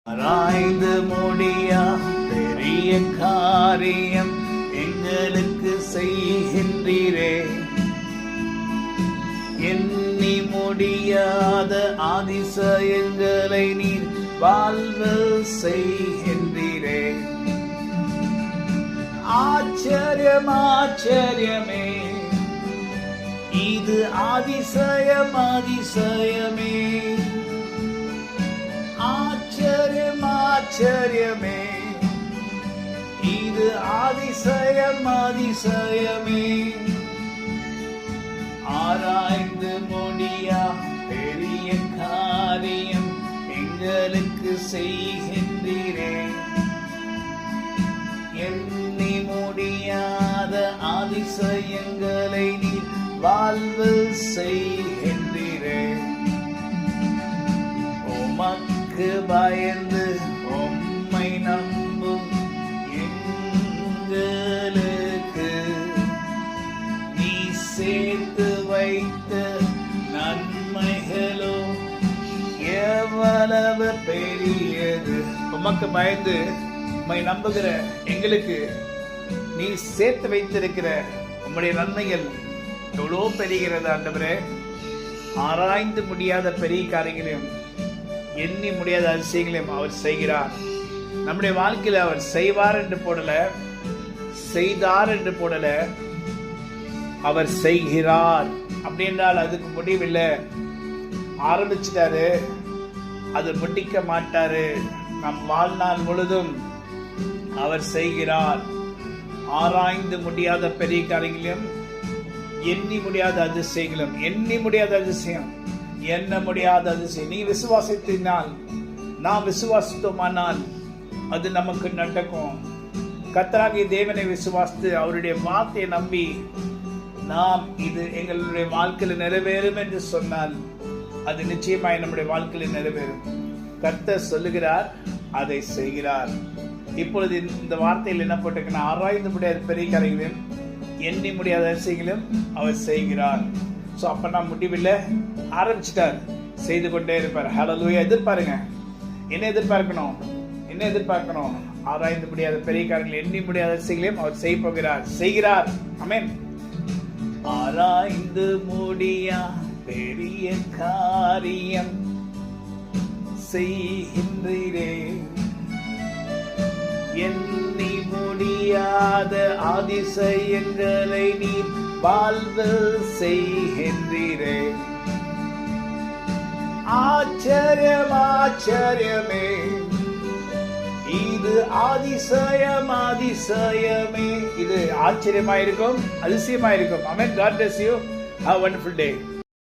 ஆராய்ந்து முடியா பெரிய காரியம் எங்களுக்கு செய்கின்றீரே. எண்ணி முடியாத அதிசயங்களை நீர் வாழ்வில் செய்கின்றீரே. ஆச்சரியம் ஆச்சரியமே, இது அதிசயம் அதிசயமே. ஆச்சரியம் ஆச்சரியமே, இது அதிசயம் அதிசயமே. ஆராய்ந்து முடியா பெரிய காரியம் எங்களுக்கு செய்கின்றீரே. எண்ணி முடியாத அதிசயங்களை நீ வாழ்வில் செய்கின்றீரே. உமக்கு பயந்து உம்மை நம்பும் எங்களுக்கு நீ சேர்த்து வைத்த நன்மைகளோ எவ்வளவு பெரியது. உமக்கு பயந்து உம்மை நம்புகிற எங்களுக்கு நீ சேர்த்து வைத்திருக்கிற உம்முடைய நன்மைகள் எவ்வளோ பெறுகிறது ஆண்டவரே. ஆராய்ந்து முடியாத பெரிய காரியங்களையும் எண்ணி முடியாத அதிசயங்களையும் அவர் செய்கிறார். நம்முடைய வாழ்க்கையில் அவர் செய்வார் என்று போடல, செய்தார் என்று போடல, அவர் செய்கிறார். அப்படி என்றால் அதுக்கு முடிவில்லை. ஆரம்பிச்சிட்டாரு, அது முடிக்க மாட்டாரு. நம் வாழ்நாள் முழுதும் அவர் செய்கிறார். ஆராய்ந்து முடியாத பெரிய காரியங்களையும் எண்ணி முடியாத அதிசயங்களும். எண்ணி முடியாத அதிசயம், எண்ண முடியாத அதிசயம். நீ விசுவாசித்தினால், நாம் விசுவாசித்தோமானால் அது நமக்கு நடக்கும். கர்த்தராகிய தேவனை விசுவாசித்து அவருடைய வார்த்தையை நம்பி நாம் இது எங்களுடைய வாழ்க்கையில் நிறைவேறும் என்று சொன்னால் அது நிச்சயமாய் நம்முடைய வாழ்க்கையில் நிறைவேறும். கர்த்தர் சொல்லுகிறார், அதை செய்கிறார். இப்பொழுது இந்த வார்த்தையில் என்ன போட்டிருக்குன்னா, ஆராய்ந்து முடியாத பெரிய காரியங்களையும் எண்ணி முடியாத அதிசயங்களையும் அவர் செய்கிறார். ஸோ அப்போ நான் முடிவில் ஆரம்பிச்சிட்டார், செய்து கொண்டே இருப்பார். ஹல்லேலூயா. எதிர்பாருங்க. என்ன எதிர்பார்க்கணும்? என்ன எதிர்பார்க்கணும்? ஆராய்ந்து முடியாத பெரிய காரியங்கள் எண்ணி முடியாத அதிசயங்களையும் அவர் செய்ய போகிறார், செய்கிறார். ஆமென். ஆராய்ந்து முடியா பெரிய காரியம் செய்கின்றீரே. எண்ணி முடியாத அதிசயங்களை நீ வாழ்வில் செய்கின்றீரே. ஆச்சரியம் ஆச்சரியமே, இது அதிசயம் அதிசயமே. இது ஆச்சரியமாயிருக்கும், அதிசயமாயிருக்கும். ஆமென். God bless you. Have a wonderful day.